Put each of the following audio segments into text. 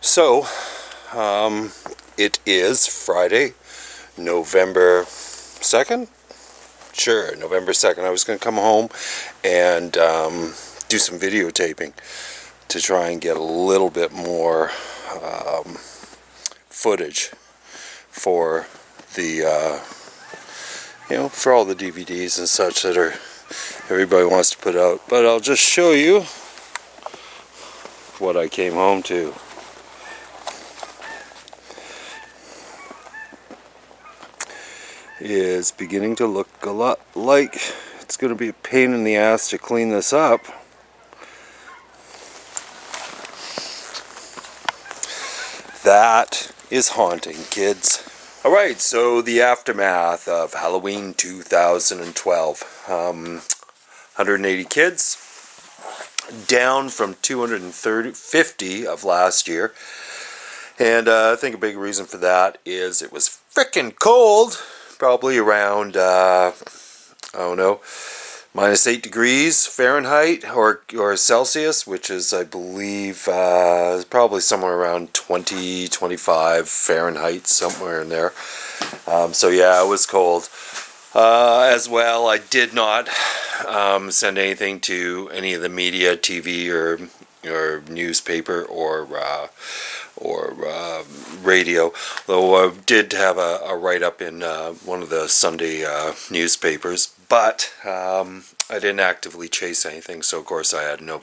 So, it is Friday, November 2nd? Sure, November 2nd. I was going to come home and do some videotaping to try and get a little bit more footage for the, for all the DVDs and such that everybody wants to put out. But I'll just show you what I came home to. Is beginning to look a lot like it's going to be a pain in the ass to clean this up. That is haunting, kids. Alright, so the aftermath of Halloween 2012. 180 kids, down from 250 of last year. And I think a big reason for that is it was frickin' cold. Probably around, I don't know, -8 degrees Fahrenheit or Celsius, which is, I believe, probably somewhere around 25 Fahrenheit, somewhere in there. So yeah, it was cold. As well, I did not send anything to any of the media, TV or newspaper or radio, though I did have a write-up in one of the Sunday newspapers, but I didn't actively chase anything, so of course I had no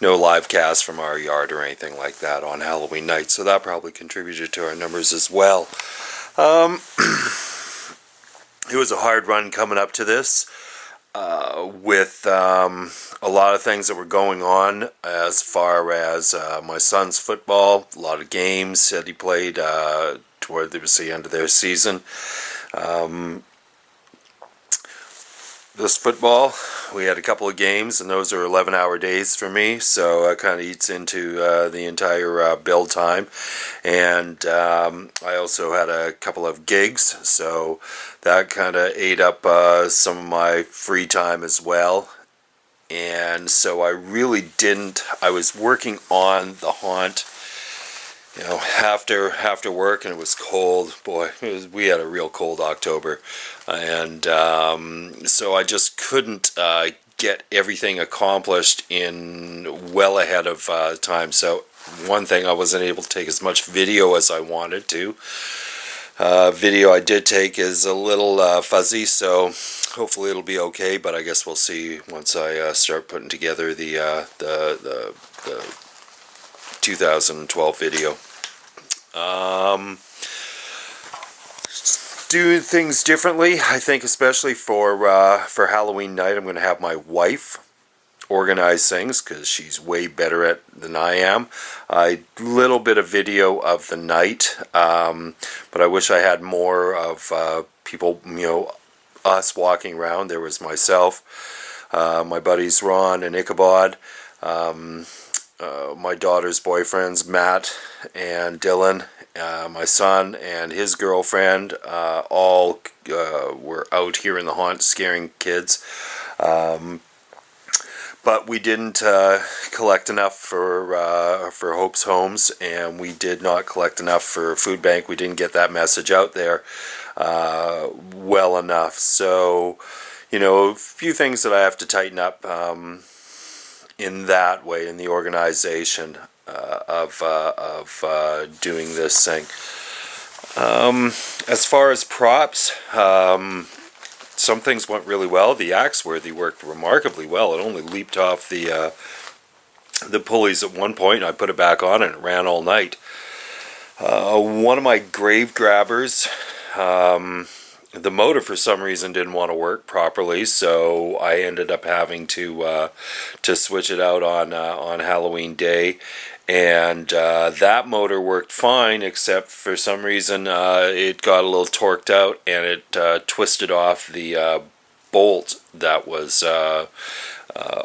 live cast from our yard or anything like that on Halloween night, so that probably contributed to our numbers as well. It was a hard run coming up to this. With a lot of things that were going on as far as my son's football, a lot of games that he played toward the end of their season. This football, we had a couple of games, and those are 11-hour days for me, so it kind of eats into the entire build time. And I also had a couple of gigs, so that kind of ate up some of my free time as well. And so I really didn't. I was working on the haunt, after work, and it was cold. Boy, we had a real cold October, and so I just couldn't get everything accomplished in well ahead of time. So one thing, I wasn't able to take as much video as I wanted to. Video I did take is a little fuzzy, so hopefully it'll be okay, but I guess we'll see once I start putting together the 2012 video. Do things differently, I think, especially for Halloween night. I'm going to have my wife organize things because she's way better at than I am. A little bit of video of the night, but I wish I had more of people, us walking around. There was myself, my buddies Ron and Ichabod, my daughter's boyfriends Matt and Dylan, my son and his girlfriend, all were out here in the haunt scaring kids. But we didn't collect enough for Hope's Homes, and we did not collect enough for Food Bank. We didn't get that message out there well enough. So, a few things that I have to tighten up in that way, in the organization of doing this thing. As far as props, some things went really well. The Axeworthy worked remarkably well. It only leaped off the pulleys at one point, and I put it back on, and it ran all night. One of my grave grabbers, the motor for some reason didn't want to work properly, so I ended up having to switch it out on Halloween day. And that motor worked fine, except for some reason it got a little torqued out, and it twisted off the bolt that was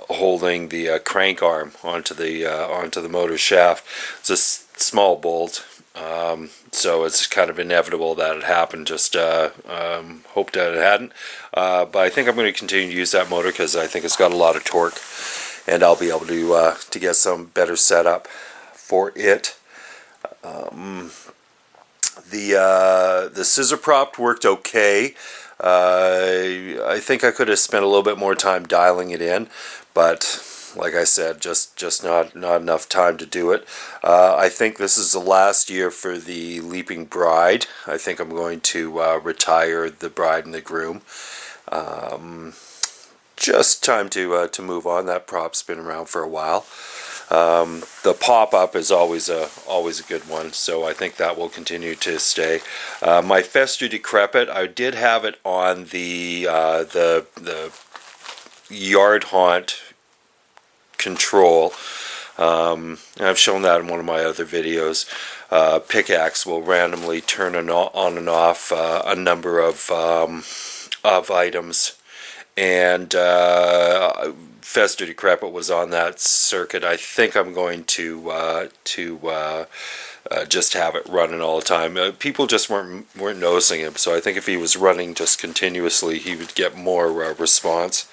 holding the crank arm onto the motor shaft. It's a small bolt, so it's kind of inevitable that it happened. Just hope that it hadn't. But I think I'm going to continue to use that motor because I think it's got a lot of torque, and I'll be able to get some better setup for it. The scissor prop worked okay. I think I could have spent a little bit more time dialing it in, but like I said, just not enough time to do it. I think this is the last year for the Leaping Bride. I think I'm going to retire the bride and the groom. Just time to move on. That prop's been around for a while. The pop-up is always a good one, so I think that will continue to stay. My Fester Decrepit, I did have it on the Yard Haunt control. I've shown that in one of my other videos. Pickaxe will randomly turn on and off a number of items, and Fester Decrepit was on that circuit. I think I'm going to just have it running all the time. People just weren't noticing him, so I think if he was running just continuously, he would get more response.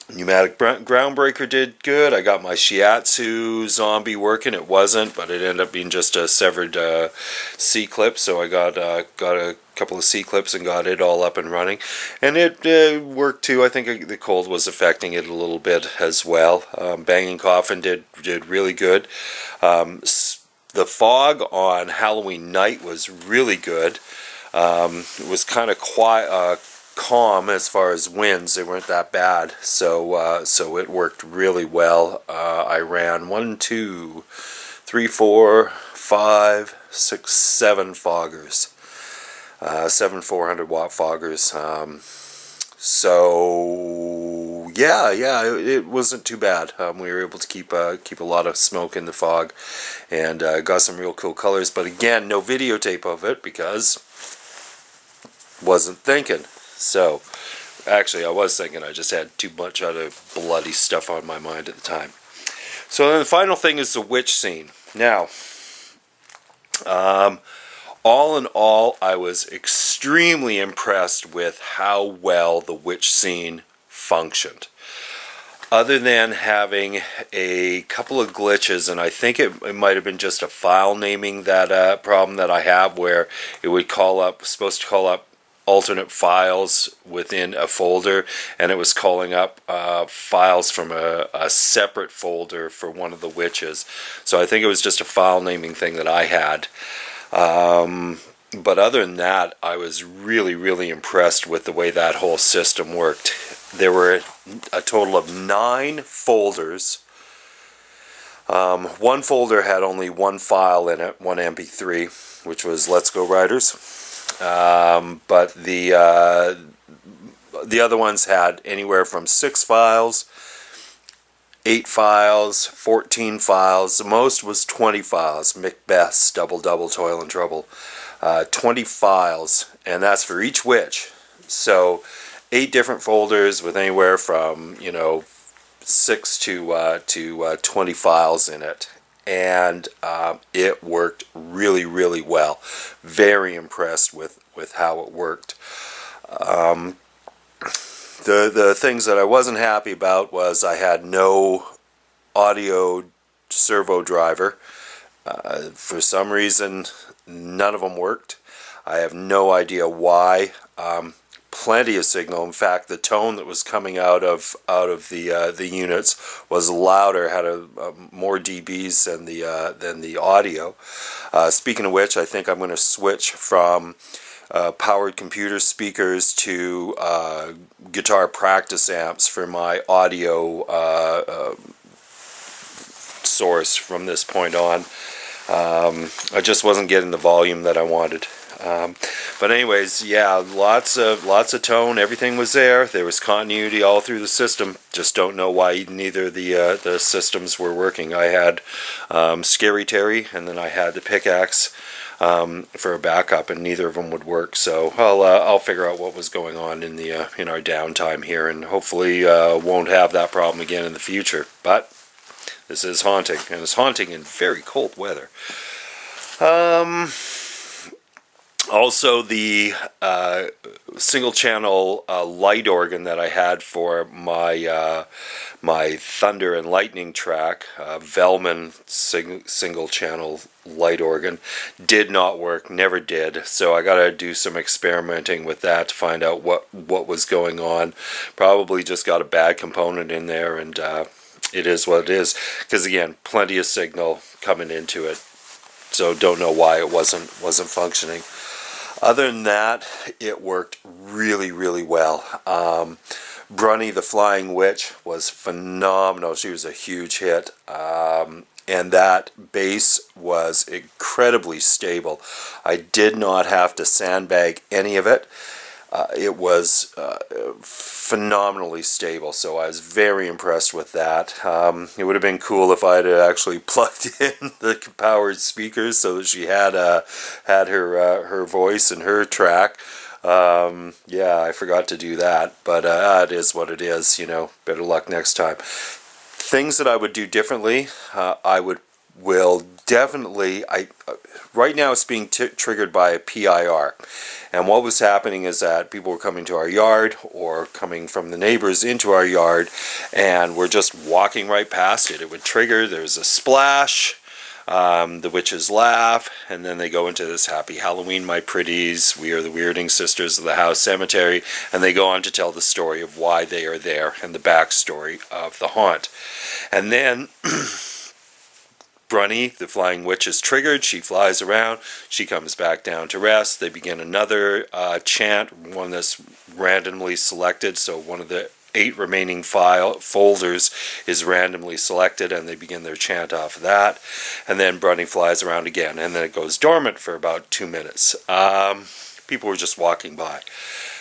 Pneumatic Groundbreaker did good. I got my Shiatsu zombie working. It wasn't, but it ended up being just a severed C-clip, so I got a couple of C-clips and got it all up and running. And it worked too. I think the cold was affecting it a little bit as well. Banging Coffin did really good. The fog on Halloween night was really good. It was kind of quiet, calm as far as winds. They weren't that bad, so it worked really well. I ran 1, 2, 3, 4, 5, 6, 7 foggers, 7 400-watt foggers. So yeah, it wasn't too bad. We were able to keep a lot of smoke in the fog, and got some real cool colors. But again, no videotape of it because wasn't thinking. So, actually, I was thinking. I just had too much other bloody stuff on my mind at the time. So then the final thing is the witch scene. Now, all in all, I was extremely impressed with how well the witch scene functioned. Other than having a couple of glitches, and I think it might have been just a file naming that problem that I have, where it would supposed to call up alternate files within a folder, and it was calling up files from a separate folder for one of the witches. So I think it was just a file naming thing that I had. But other than that, I was really impressed with the way that whole system worked. There were a total of 9 folders. One folder had only one file in it, one MP3, which was Let's Go Riders. But the other ones had anywhere from 6 files, 8 files, 14 files. The most was 20 files. Macbeth's Double Toil and Trouble. 20 files, and that's for each witch. So 8 different folders with anywhere from 6 to 20 files in it. And it worked really well. Very impressed with how it worked. The things that I wasn't happy about was I had no audio servo driver. For some reason, none of them worked. I have no idea why. Plenty of signal. In fact, the tone that was coming out of the units was louder, had more dBs than the audio. Speaking of which, I think I'm going to switch from powered computer speakers to guitar practice amps for my audio source from this point on. I just wasn't getting the volume that I wanted. But anyways, yeah, lots of tone. Everything was there. There was continuity all through the system. Just don't know why neither of the systems were working. I had Scary Terry, and then I had the Pickaxe for a backup, and neither of them would work. So I'll figure out what was going on in our downtime here, and hopefully won't have that problem again in the future. But this is haunting, and it's haunting in very cold weather. Also, the single channel light organ that I had for my Thunder and Lightning track, Velman single channel light organ, did not work, never did. So I got to do some experimenting with that to find out what was going on. Probably just got a bad component in there, and it is what it is. Because again, plenty of signal coming into it, so don't know why it wasn't functioning. Other than that, it worked really, really well. Brunny the Flying Witch was phenomenal. She was a huge hit. And that bass was incredibly stable. I did not have to sandbag any of it. It was phenomenally stable, so I was very impressed with that. It would have been cool if I had actually plugged in the powered speakers so that she had her voice and her track. Yeah, I forgot to do that, but it is what it is. Better luck next time. Things that I would do differently, will definitely, right now it's being triggered by a PIR. And what was happening is that people were coming to our yard or coming from the neighbors into our yard, and we're just walking right past it. It would trigger, there's a splash, the witches laugh, and then they go into this Happy Halloween, my pretties, we are the Weirding Sisters of the House Cemetery, and they go on to tell the story of why they are there and the backstory of the haunt. And then Brunny, the Flying Witch, is triggered. She flies around. She comes back down to rest. They begin another chant, one that's randomly selected. So one of the 8 remaining folders is randomly selected, and they begin their chant off of that. And then Brunny flies around again, and then it goes dormant for about 2 minutes. People were just walking by.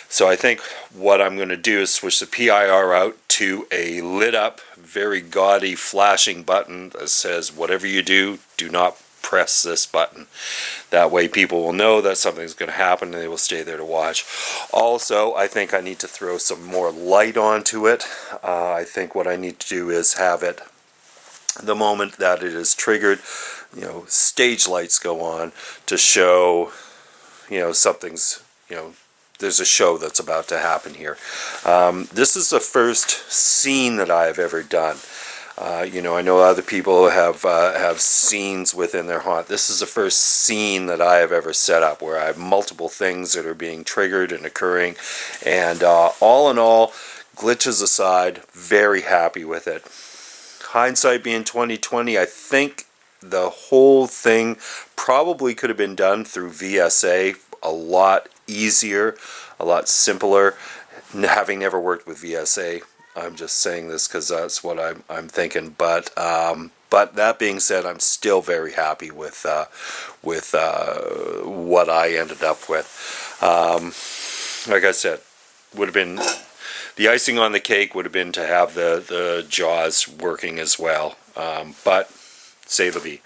So I think what I'm going to do is switch the PIR out to a lit up, very gaudy, flashing button that says, whatever you do, do not press this button. That way people will know that something's going to happen and they will stay there to watch. Also, I think I need to throw some more light onto it. I think what I need to do is have it, the moment that it is triggered, stage lights go on to show, something's, there's a show that's about to happen here. This is the first scene that I have ever done. I know other people have scenes within their haunt. This is the first scene that I have ever set up where I have multiple things that are being triggered and occurring. And all in all, glitches aside, very happy with it. Hindsight being 2020, I think the whole thing probably could have been done through VSA a lot easier, a lot simpler. Having never worked with VSA, I'm just saying this because that's what I'm thinking. But that being said, I'm still very happy with what I ended up with. Like I said, would have been the icing on the cake would have been to have the jaws working as well. But c'est la vie.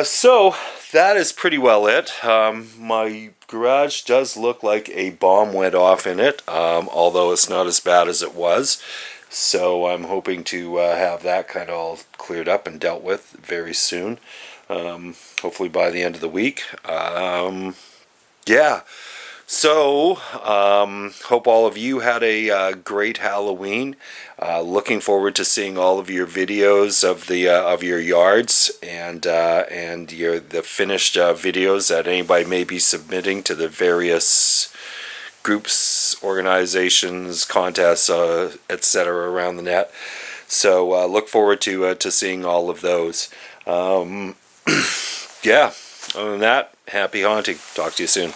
So that is pretty well it. My garage does look like a bomb went off in it, although it's not as bad as it was. So I'm hoping to have that kind of all cleared up and dealt with very soon. Hopefully by the end of the week. Yeah. So, hope all of you had a great Halloween. Looking forward to seeing all of your videos of the of your yards and the finished videos that anybody may be submitting to the various groups, organizations, contests, etc. around the net. So, look forward to seeing all of those. Yeah. Other than that, happy haunting. Talk to you soon.